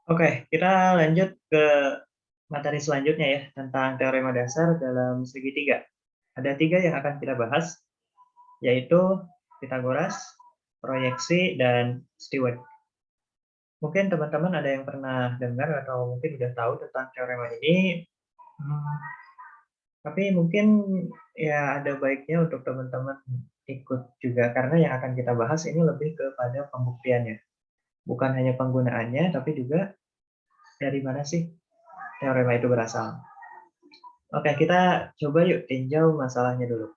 Oke, kita lanjut ke materi selanjutnya ya, tentang teorema dasar dalam segitiga. Ada 3 yang akan kita bahas, yaitu Pythagoras, proyeksi, dan Stewart. Mungkin teman-teman ada yang pernah dengar atau mungkin udah tahu tentang teorema ini, hmm, tapi mungkin ya ada baiknya untuk teman-teman ikut juga, karena yang akan kita bahas ini lebih kepada pembuktiannya. Bukan hanya penggunaannya, tapi juga dari mana sih teorema itu berasal. Oke, kita coba yuk tinjau masalahnya dulu.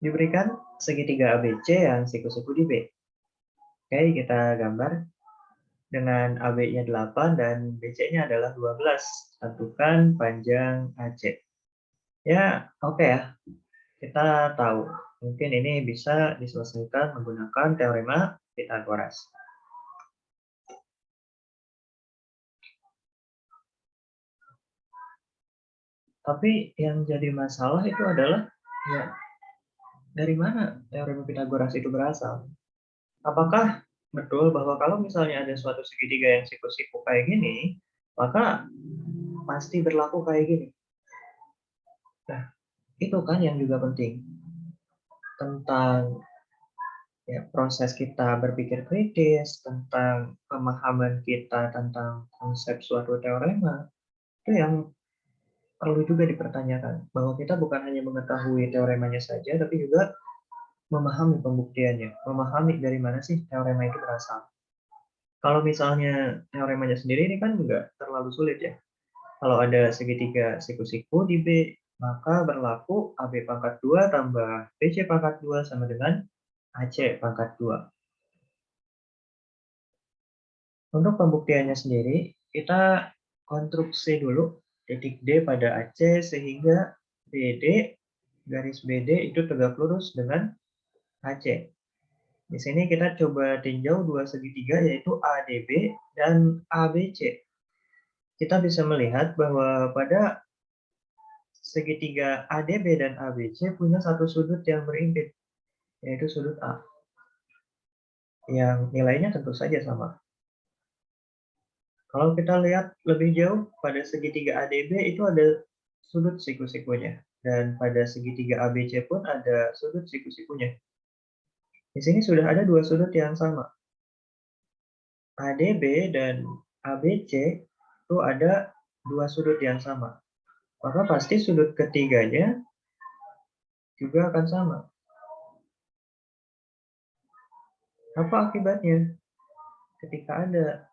Diberikan segitiga ABC yang siku-siku di B. Oke, kita gambar dengan AB-nya 8 dan BC-nya adalah 12. Tentukan panjang AC. Ya, oke ya. Kita tahu. Mungkin ini bisa diselesaikan menggunakan teorema Pythagoras. Tapi yang jadi masalah itu adalah, ya, dari mana teorema Pythagoras itu berasal? Apakah betul bahwa kalau misalnya ada suatu segitiga yang siku-siku kayak gini, maka pasti berlaku kayak gini? Nah, itu kan yang juga penting tentang ya, proses kita berpikir kritis, tentang pemahaman kita tentang konsep suatu teorema, itu yang perlu juga dipertanyakan. Bahwa kita bukan hanya mengetahui teoremanya saja, tapi juga memahami pembuktiannya, memahami dari mana sih teorema itu berasal. Kalau misalnya teoremanya sendiri ini kan nggak terlalu sulit ya. Kalau ada segitiga siku-siku di B, maka berlaku AB pangkat 2 tambah BC pangkat 2 sama dengan AC pangkat 2. Untuk pembuktiannya sendiri, kita konstruksi dulu titik D pada AC sehingga BD, garis BD itu tegak lurus dengan AC. Di sini kita coba tinjau dua segitiga yaitu ADB dan ABC. Kita bisa melihat bahwa pada segitiga ADB dan ABC punya satu sudut yang berimpit, yaitu sudut A, yang nilainya tentu saja sama. Kalau kita lihat lebih jauh, pada segitiga ADB itu ada sudut siku-sikunya, dan pada segitiga ABC pun ada sudut siku-sikunya. Di sini sudah ada dua sudut yang sama. ADB dan ABC itu ada dua sudut yang sama. Maka pasti sudut ketiganya juga akan sama. Apa akibatnya? Ketika ada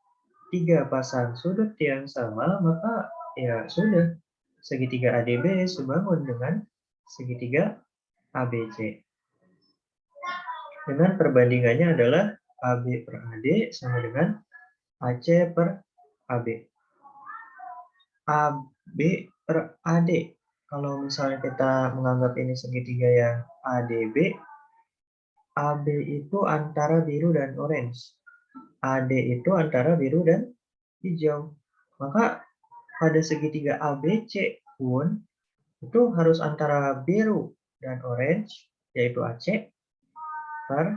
tiga pasang sudut yang sama, maka ya sudah, segitiga ADB sebangun dengan segitiga ABC. Dengan perbandingannya adalah AB per AD sama dengan AC per AB. AB per AD. Kalau misalnya kita menganggap ini segitiga yang ADB, AB itu antara biru dan orange. AD itu antara biru dan hijau. Maka pada segitiga ABC pun itu harus antara biru dan orange, yaitu AC, per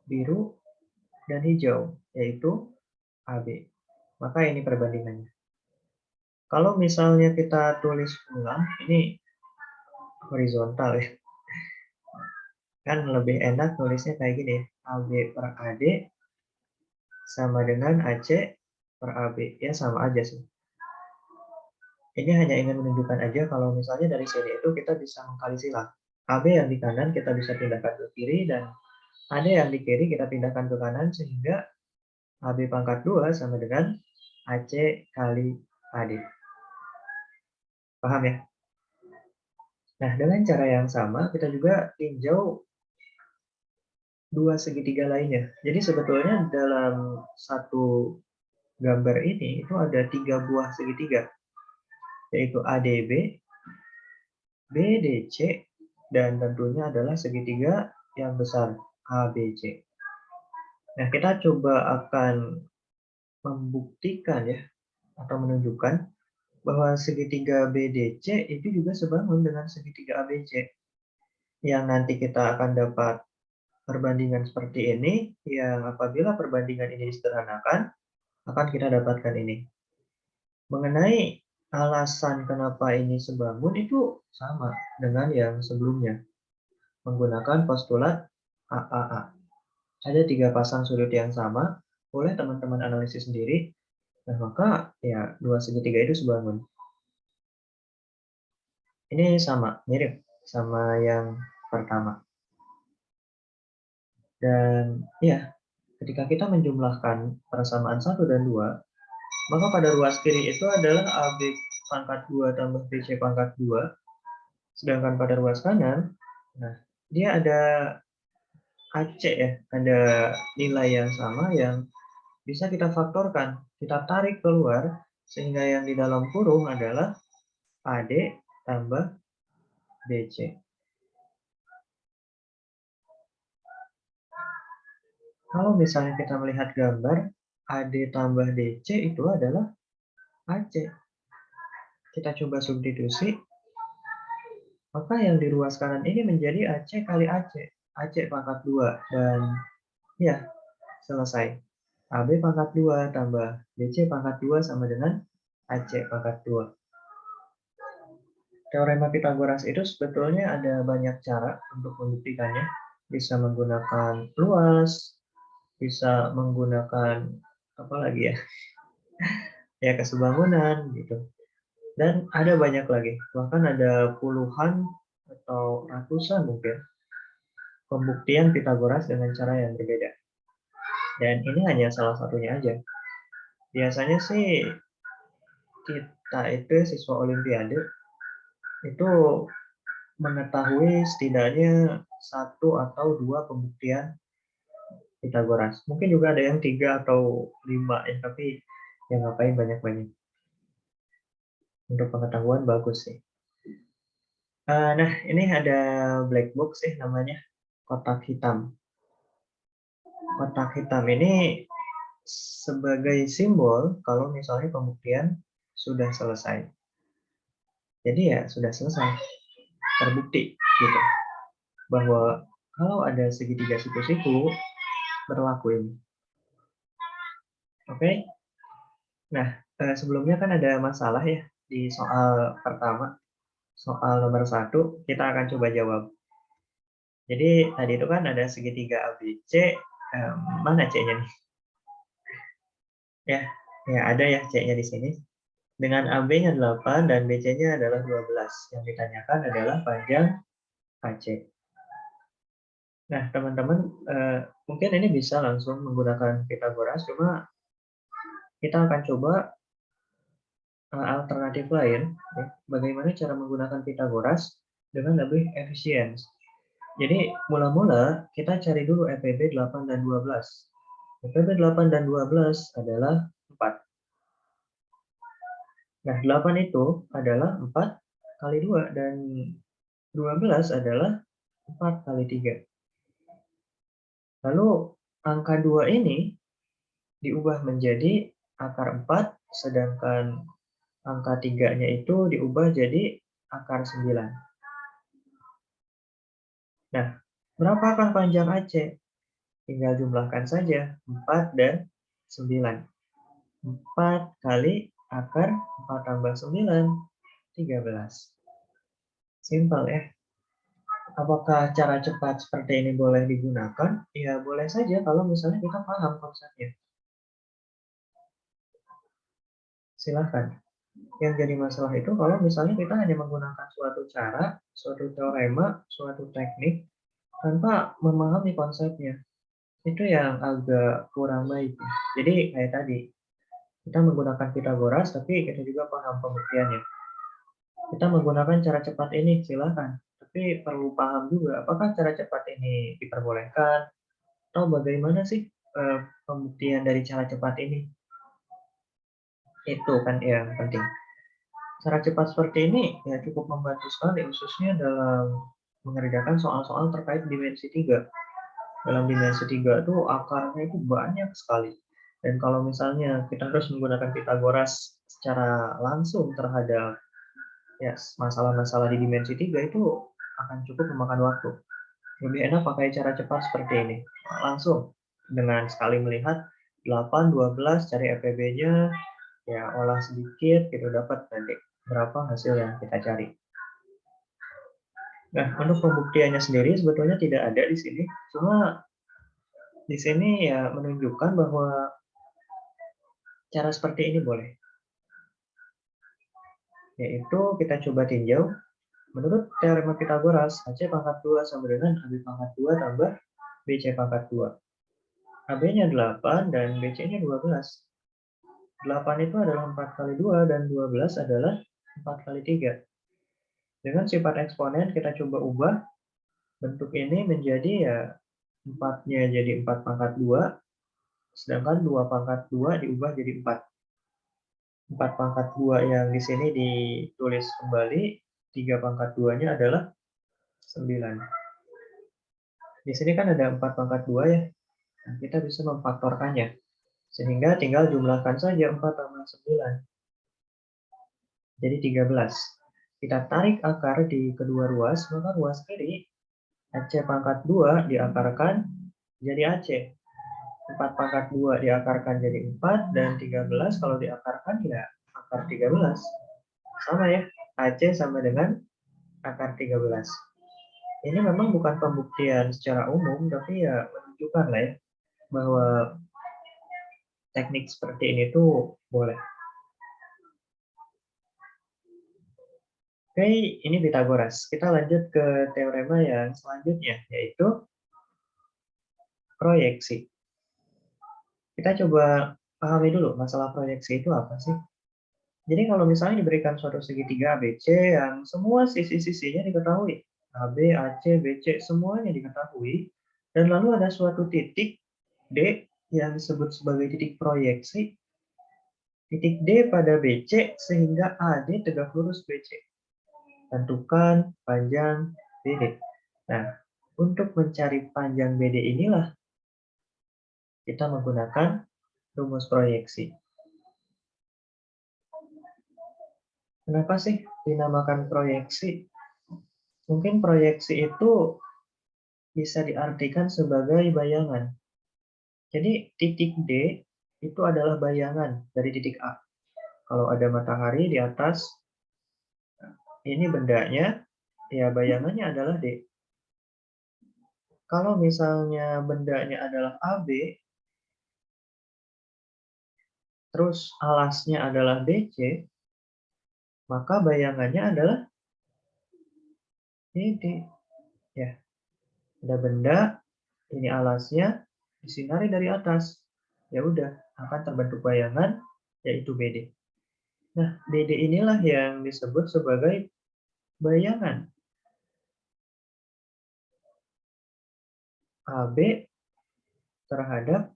biru dan hijau, yaitu AB. Maka ini perbandingannya. Kalau misalnya kita tulis ulang, ini horizontal ya. Kan lebih enak nulisnya kayak gini, AB per AD sama dengan AC per AB. Ya sama aja sih. Ini hanya ingin menunjukkan aja kalau misalnya dari sini itu kita bisa mengkali silang. AB yang di kanan kita bisa pindahkan ke kiri, dan AD yang di kiri kita pindahkan ke kanan, sehingga AB pangkat 2 sama dengan AC kali AD. Paham ya? Nah, dengan cara yang sama, kita juga tinjau dua segitiga lainnya. Jadi sebetulnya dalam satu gambar ini, itu ada 3 buah segitiga, yaitu ADB, BDC, dan tentunya adalah segitiga yang besar, ABC. Nah, kita coba akan membuktikan ya, atau menunjukkan bahwa segitiga BDC itu juga sebangun dengan segitiga ABC. yang nanti kita akan dapat perbandingan seperti ini, yang apabila perbandingan ini disederhanakan, akan kita dapatkan ini. Mengenai alasan kenapa ini sebangun itu sama dengan yang sebelumnya, menggunakan postulat AAA. Ada 3 pasang sudut yang sama, boleh teman-teman analisis sendiri, nah maka ya 2 segitiga itu sebangun. Ini sama, mirip sama yang pertama. Dan ya, ketika kita menjumlahkan persamaan 1 dan 2, maka pada ruas kiri itu adalah AB pangkat 2 tambah BC pangkat 2, sedangkan pada ruas kanan, nah dia ada AC ya, ada nilai yang sama yang bisa kita faktorkan, kita tarik keluar, sehingga yang di dalam kurung adalah AD tambah BC. Kalau misalnya kita melihat gambar, AD tambah DC itu adalah AC. Kita coba substitusi, maka yang di ruas kanan ini menjadi AC kali AC. AC pangkat 2, dan ya, selesai. AB pangkat 2 tambah BC pangkat 2 sama dengan AC pangkat 2. Teorema Pitagoras itu sebetulnya ada banyak cara untuk membuktikannya. Bisa menggunakan luas, bisa menggunakan apa lagi ya? Ya kesebangunan gitu. Dan ada banyak lagi, bahkan ada puluhan atau ratusan mungkin pembuktian Pitagoras dengan cara yang berbeda. Dan ini hanya salah satunya aja. Biasanya sih kita itu siswa Olimpiade itu mengetahui setidaknya 1 atau 2 pembuktian Pitagoras. Mungkin juga ada yang 3 atau 5 ya, tapi yang ngapain banyak-banyak. Untuk pengetahuan bagus sih. Nah, ini ada black box sih namanya, kotak hitam. Kotak hitam ini sebagai simbol kalau misalnya pembuktian sudah selesai. Jadi ya sudah selesai, terbukti gitu, bahwa kalau ada segitiga siku-siku berlaku ini. Oke? Nah, sebelumnya kan ada masalah ya di soal pertama, soal nomor 1, kita akan coba jawab. Jadi tadi itu kan ada segitiga ABC, mana C-nya nih? Ya, ya ada ya C-nya di sini. Dengan AB-nya 8 dan BC-nya adalah 12. Yang ditanyakan adalah panjang AC. Nah, teman-teman, mungkin ini bisa langsung menggunakan Pitagoras, cuma kita akan coba alternatif lain, ya, bagaimana cara menggunakan Pitagoras dengan lebih efisien. Jadi, mula-mula kita cari dulu EPB 8 dan 12. EPB 8 dan 12 adalah 4. Nah, 8 itu adalah 4 kali 2, dan 12 adalah 4 kali 3. Lalu, angka 2 ini diubah menjadi akar 4, sedangkan angka 3-nya itu diubah jadi akar 9. Nah, berapakah panjang AC? Tinggal jumlahkan saja, 4 dan 9. 4 kali akar 4 tambah 9, 13. Simpel ya. Apakah cara cepat seperti ini boleh digunakan? Ya, boleh saja kalau misalnya kita paham konsepnya. Silahkan. Yang jadi masalah itu kalau misalnya kita hanya menggunakan suatu cara, suatu teorema, suatu teknik, tanpa memahami konsepnya. Itu yang agak kurang baik. Jadi kayak tadi, kita menggunakan Pitagoras, tapi kita juga paham pembuktiannya. Kita menggunakan cara cepat ini, silakan. Tapi perlu paham juga, apakah cara cepat ini diperbolehkan, atau bagaimana sih pembuktian dari cara cepat ini. Itu kan yang penting. Cara cepat seperti ini ya cukup membantu sekali, khususnya dalam mengerjakan soal-soal terkait dimensi 3. Dalam dimensi 3 itu akarnya itu banyak sekali. Dan kalau misalnya kita harus menggunakan Pitagoras secara langsung terhadap ya masalah-masalah di dimensi 3 itu akan cukup memakan waktu. Lebih enak pakai cara cepat seperti ini. Langsung dengan sekali melihat 8, 12, cari FPB-nya, ya olah sedikit, gitu dapat nanti berapa hasil yang kita cari. Nah, untuk pembuktiannya sendiri sebetulnya tidak ada di sini, cuma di sini ya menunjukkan bahwa cara seperti ini boleh. Yaitu kita coba tinjau. Menurut teorema Pitagoras, AC pangkat 2 sama dengan AB pangkat 2 tambah BC pangkat 2. AB-nya 8 dan BC-nya 12. 8 itu adalah 4 kali 2 dan 12 adalah 4 kali 3. Dengan sifat eksponen kita coba ubah bentuk ini menjadi ya 4-nya jadi 4 pangkat 2, sedangkan 2 pangkat 2 diubah jadi 4. 4 pangkat 2 yang di sini ditulis kembali, 3 pangkat 2-nya adalah 9. Di sini kan ada 4 pangkat 2 ya. Nah, kita bisa memfaktorkannya. Sehingga tinggal jumlahkan saja 4 tambah 9. Jadi 13. Kita tarik akar di kedua ruas, maka ruas kiri AC pangkat 2 diakarkan jadi AC. 4 pangkat 2 diakarkan jadi 4, dan 13 kalau diakarkan ya akar 13. Sama ya, AC sama dengan akar 13. Ini memang bukan pembuktian secara umum, tapi ya menunjukkan lah ya, bahwa teknik seperti ini tuh boleh. Oke, ini Pitagoras. Kita lanjut ke teorema yang selanjutnya, yaitu proyeksi. Kita coba pahami dulu masalah proyeksi itu apa sih. Jadi kalau misalnya diberikan suatu segitiga ABC yang semua sisi-sisinya diketahui, AB, AC, BC, semuanya diketahui, dan lalu ada suatu titik D yang disebut sebagai titik proyeksi, titik D pada BC sehingga AD tegak lurus BC. Tentukan panjang BD. Nah, untuk mencari panjang BD inilah kita menggunakan rumus proyeksi. Kenapa sih dinamakan proyeksi? Mungkin proyeksi itu bisa diartikan sebagai bayangan. Jadi titik D itu adalah bayangan dari titik A. Kalau ada matahari di atas, ini bendanya, ya bayangannya adalah D. Kalau misalnya bendanya adalah AB, terus alasnya adalah BC, maka bayangannya adalah BD. Ya, ada benda, ini alasnya, disinari dari atas. Ya udah, akan terbentuk bayangan, yaitu BD. Nah, BD inilah yang disebut sebagai bayangan AB terhadap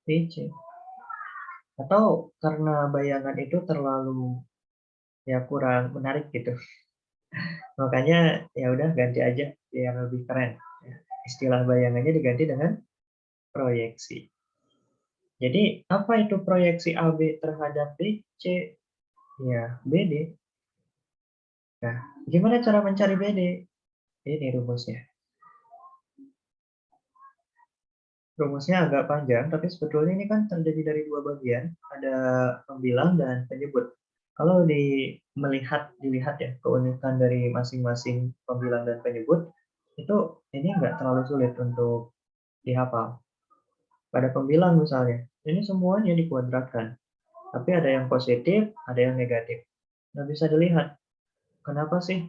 BC. Atau karena bayangan itu terlalu ya kurang menarik gitu. Makanya ya udah ganti aja biar lebih keren. Istilah bayangannya diganti dengan proyeksi. Jadi apa itu proyeksi AB terhadap BC? Ya, BD. Nah, gimana cara mencari BD? Ini rumusnya. Rumusnya agak panjang, tapi sebetulnya ini kan terdiri dari dua bagian, ada pembilang dan penyebut. Kalau dilihat ya keunikan dari masing-masing pembilang dan penyebut, itu ini nggak terlalu sulit untuk dihafal. Pada pembilang misalnya, ini semuanya dikuadratkan, tapi ada yang positif, ada yang negatif. Nah bisa dilihat, kenapa sih,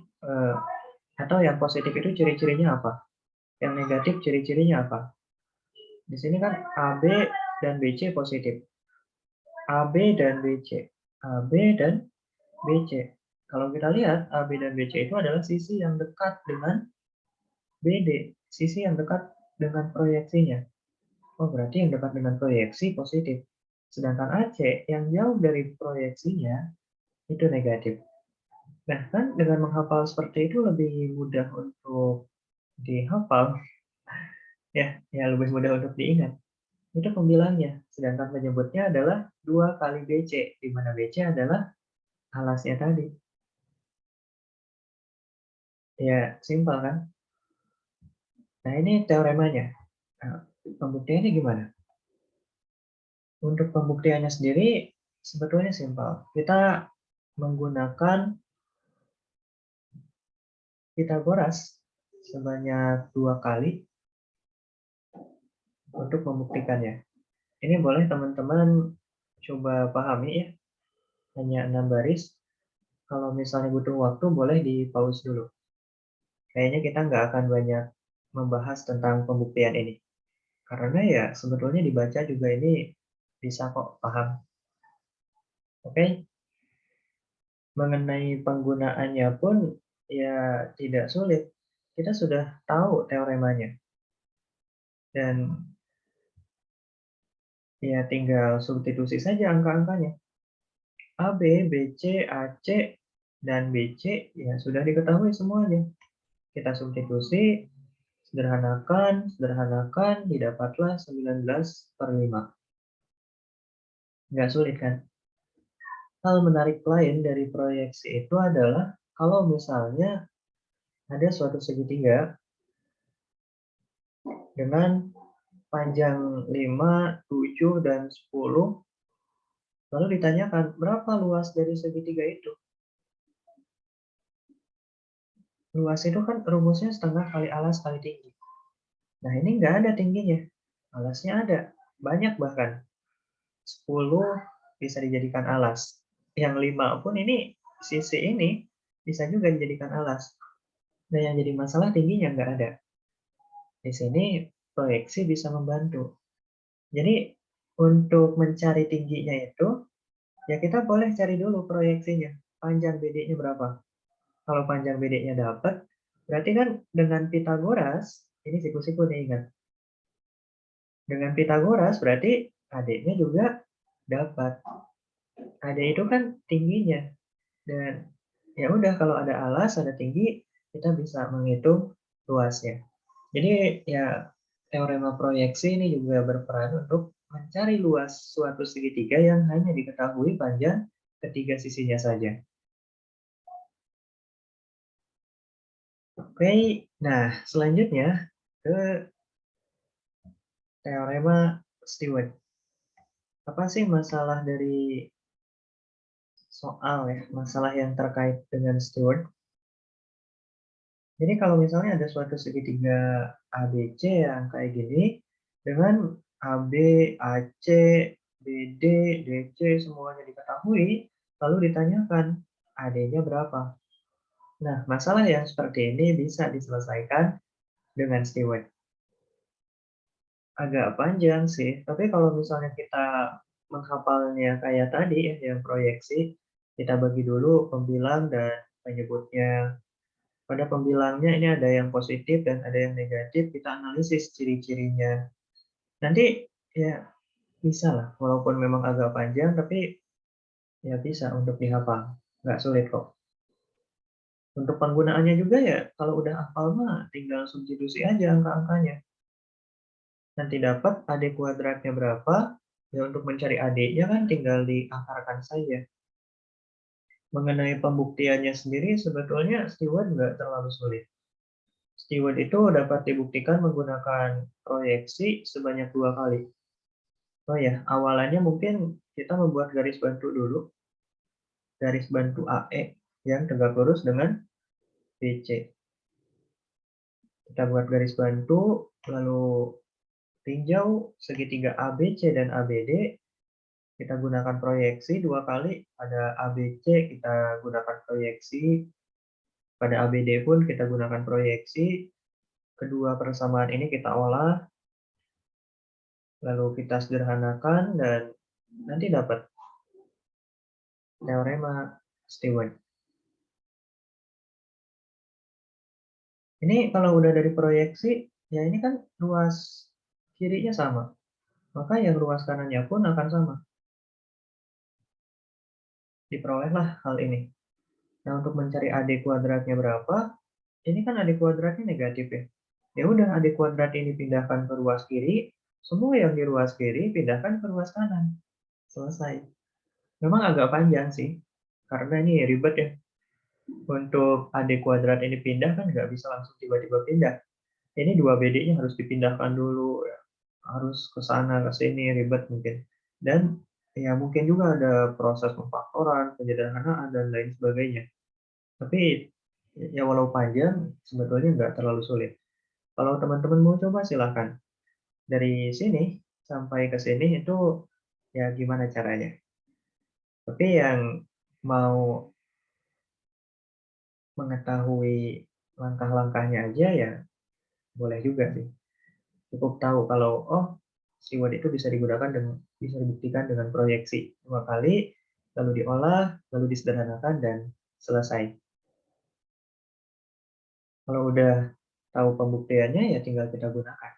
atau yang positif itu ciri-cirinya apa? Yang negatif ciri-cirinya apa? Di sini kan AB dan BC positif. AB dan BC. AB dan BC. Kalau kita lihat, AB dan BC itu adalah sisi yang dekat dengan BD. Sisi yang dekat dengan proyeksinya. Oh, berarti yang dekat dengan proyeksi positif. Sedangkan AC yang jauh dari proyeksinya itu negatif. Nah, kan dengan menghafal seperti itu lebih mudah untuk dihafal. Ya lebih mudah untuk diingat. Itu pembilangnya. Sedangkan penyebutnya adalah 2 kali BC, di mana BC adalah alasnya tadi. Ya, simpel kan? Nah, ini teoremanya. Nah, pembuktiannya gimana? Untuk pembuktiannya sendiri sebetulnya simpel. Kita menggunakan Pitagoras sebanyak 2 kali untuk membuktikannya. Ini boleh teman-teman coba pahami ya, hanya 6 baris. Kalau misalnya butuh waktu boleh di pause dulu. Kayaknya kita nggak akan banyak membahas tentang pembuktian ini. Karena ya sebetulnya dibaca juga ini bisa kok paham. Oke, mengenai penggunaannya pun ya tidak sulit. Kita sudah tahu teoremanya. Dan ya tinggal substitusi saja angka-angkanya. AB, BC, AC, dan BC ya sudah diketahui semuanya. Kita substitusi, sederhanakan, sederhanakan, didapatlah 19/5. Nggak sulit kan? Hal menarik lain dari proyeksi itu adalah kalau misalnya ada suatu segitiga dengan panjang 5, 7, dan 10, lalu ditanyakan berapa luas dari segitiga itu. Luas itu kan rumusnya setengah kali alas kali tinggi. Nah, ini nggak ada tingginya. Alasnya ada, banyak bahkan. 10 bisa dijadikan alas. Yang 5 pun ini, sisi ini bisa juga dijadikan alas. Nah, yang jadi masalah tingginya nggak ada. Di sini proyeksi bisa membantu. Jadi, untuk mencari tingginya itu, ya kita boleh cari dulu proyeksinya. Panjang BD-nya berapa? Kalau panjang BD-nya dapat, berarti kan dengan Pitagoras, ini siku-siku nih ingat. Dengan Pitagoras berarti AD-nya juga dapat. AD itu kan tingginya. Dan ya udah kalau ada alas, ada tinggi, kita bisa menghitung luasnya. Jadi ya teorema proyeksi ini juga berperan untuk mencari luas suatu segitiga yang hanya diketahui panjang ketiga sisinya saja. Oke, nah selanjutnya ke teorema Stewart. Apa sih masalah dari soal ya, masalah yang terkait dengan Stewart? Jadi kalau misalnya ada suatu segitiga ABC yang kayak gini, dengan AB, AC, BD, DC semuanya diketahui, lalu ditanyakan AD-nya berapa. Nah, masalah yang seperti ini bisa diselesaikan dengan Stewart. Agak panjang sih, tapi kalau misalnya kita menghafalnya kayak tadi ya, yang proyeksi, kita bagi dulu pembilang dan penyebutnya. Pada pembilangnya ini ada yang positif dan ada yang negatif, kita analisis ciri-cirinya. Nanti ya bisa lah, walaupun memang agak panjang, tapi ya bisa untuk dihafal. Nggak sulit kok. Untuk penggunaannya juga ya, kalau udah hafal mah tinggal substitusi aja angka-angkanya. Nanti dapat AD kuadratnya berapa, ya untuk mencari AD-nya kan tinggal diakarkan saja. Mengenai pembuktiannya sendiri sebetulnya Stewart nggak terlalu sulit. Stewart itu dapat dibuktikan menggunakan proyeksi sebanyak 2 kali. Oh ya, awalannya mungkin kita membuat garis bantu dulu. Garis bantu AE yang tegak lurus dengan BC. Kita buat garis bantu, lalu tinjau segitiga ABC dan ABD. Kita gunakan proyeksi 2 kali. Pada ABC kita gunakan proyeksi. Pada ABD pun kita gunakan proyeksi. Kedua persamaan ini kita olah. Lalu kita sederhanakan dan nanti dapat teorema Stewart. Ini kalau udah dari proyeksi, ya ini kan luas kirinya sama. Maka yang luas kanannya pun akan sama. Diperolehlah hal ini. Nah, untuk mencari AD kuadratnya berapa, ini kan AD kuadratnya negatif ya. Ya udah, AD kuadrat ini pindahkan ke ruas kiri, semua yang di ruas kiri pindahkan ke ruas kanan. Selesai. Memang agak panjang sih, karena ini ribet ya. Untuk AD kuadrat ini pindah kan nggak bisa langsung tiba-tiba pindah. Ini 2 BD-nya harus dipindahkan dulu, ya. Harus ke sana, ke sini, ribet mungkin. Dan ya mungkin juga ada proses pemfaktoran, penyederhanaan, dan lain sebagainya. Tapi ya walau panjang, sebetulnya nggak terlalu sulit. Kalau teman-teman mau coba silahkan. Dari sini sampai ke sini itu ya gimana caranya. Tapi yang mau mengetahui langkah-langkahnya aja ya boleh juga sih. Cukup tahu kalau oh Steward itu bisa digunakan dengan bisa dibuktikan dengan proyeksi 2 kali, lalu diolah, lalu disederhanakan dan selesai. Kalau udah tahu pembuktiannya ya tinggal kita gunakan.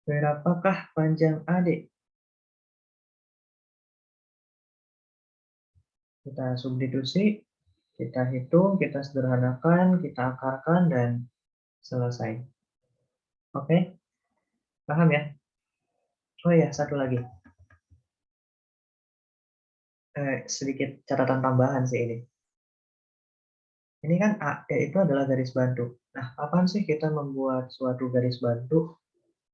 Berapakah panjang AD? Kita substitusi, kita hitung, kita sederhanakan, kita akarkan, dan selesai. Oke, paham ya? Oh ya, satu lagi. Sedikit catatan tambahan sih ini. Ini kan AD itu adalah garis bantu. Nah, kapan sih kita membuat suatu garis bantu?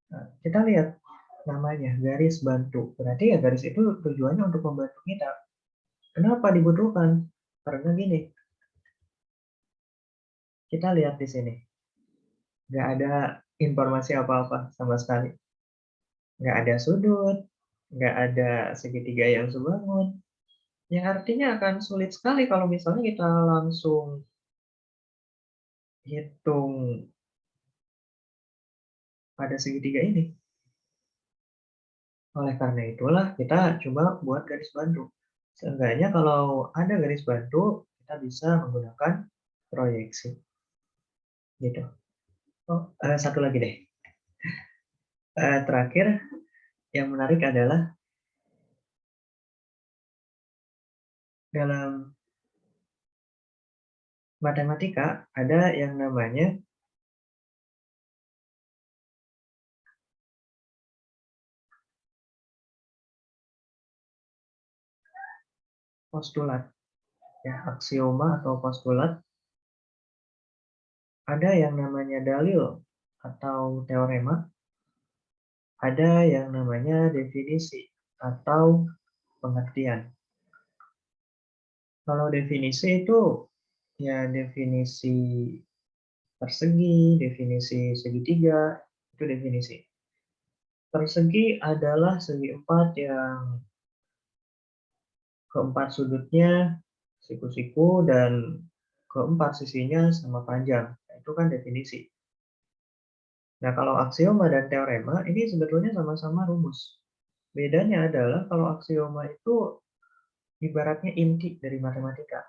Nah, kita lihat namanya garis bantu. Berarti ya garis itu tujuannya untuk membantu kita. Kenapa dibutuhkan? Karena gini, kita lihat di sini. Nggak ada informasi apa-apa sama sekali. Nggak ada sudut, nggak ada segitiga yang sebangun. Yang artinya akan sulit sekali kalau misalnya kita langsung hitung pada segitiga ini. Oleh karena itulah kita coba buat garis bantu. Seenggaknya kalau ada garis bantu, kita bisa menggunakan proyeksi. Gitu. Oh, satu lagi deh. Terakhir, yang menarik adalah dalam matematika ada yang namanya postulat, ya, aksioma atau postulat. Ada yang namanya dalil atau teorema, ada yang namanya definisi atau pengertian. Kalau definisi itu ya definisi persegi, definisi segitiga, itu definisi. Persegi adalah segi empat yang keempat sudutnya siku-siku dan keempat sisinya sama panjang. Nah, itu kan definisi. Nah, kalau aksioma dan teorema ini sebetulnya sama-sama rumus. Bedanya adalah kalau aksioma itu ibaratnya inti dari matematika.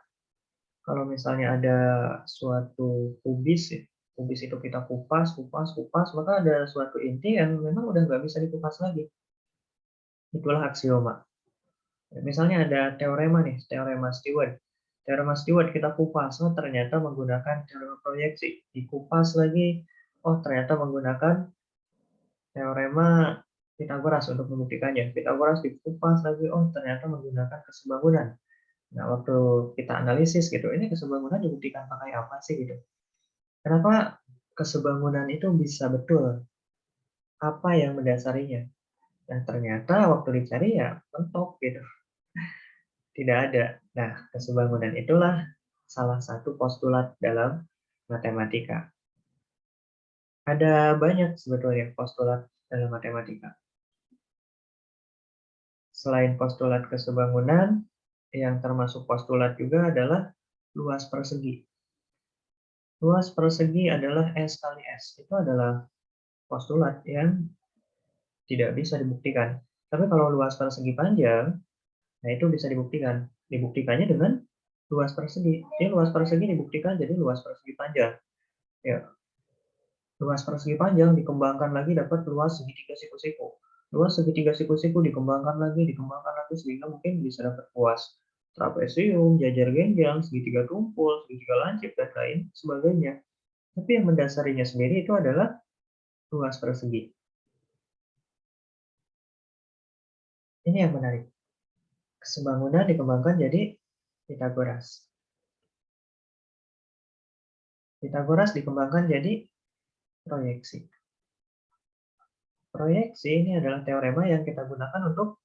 Kalau misalnya ada suatu kubis, kubis itu kita kupas, kupas, kupas, maka ada suatu inti yang memang udah nggak bisa dikupas lagi. Itulah aksioma. Misalnya ada teorema nih, teorema Stewart. Teorema Stewart kita kupas, oh ternyata menggunakan teorema proyeksi. Dikupas lagi, oh ternyata menggunakan teorema Pitagoras untuk membuktikannya. Pitagoras dikupas lagi, oh ternyata menggunakan kesebangunan. Nah, waktu kita analisis gitu, ini kesebangunan dibuktikan pakai apa sih gitu. Kenapa kesebangunan itu bisa betul? Apa yang mendasarinya? Nah, ternyata waktu dicari ya mentok gitu. Tidak ada. Nah, kesebangunan itulah salah satu postulat dalam matematika. Ada banyak sebetulnya postulat dalam matematika. Selain postulat kesebangunan, yang termasuk postulat juga adalah luas persegi. Luas persegi adalah S kali S. Itu adalah postulat yang tidak bisa dibuktikan. Tapi kalau luas persegi panjang, nah itu bisa dibuktikan. Dibuktikannya dengan luas persegi. Jadi luas persegi dibuktikan jadi luas persegi panjang. Ya, luas persegi panjang dikembangkan lagi dapat luas segitiga siku-siku. Luas segitiga siku-siku dikembangkan lagi sehingga mungkin bisa dapat luas trapesium, jajar genjang, segitiga tumpul, segitiga lancip dan lain sebagainya. Tapi yang mendasarinya sendiri itu adalah luas persegi. Ini yang menarik. Kesebangunan dikembangkan jadi Pitagoras. Pitagoras dikembangkan jadi proyeksi. Proyeksi ini adalah teorema yang kita gunakan untuk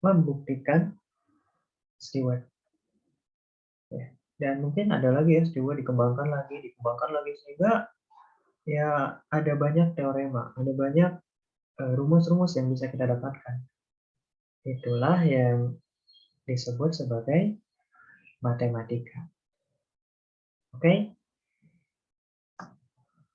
membuktikan Stewart. Ya. Dan mungkin ada lagi ya, Stewart dikembangkan lagi, sehingga ya ada banyak teorema, ada banyak rumus-rumus yang bisa kita dapatkan. Itulah yang disebut sebagai matematika. Oke?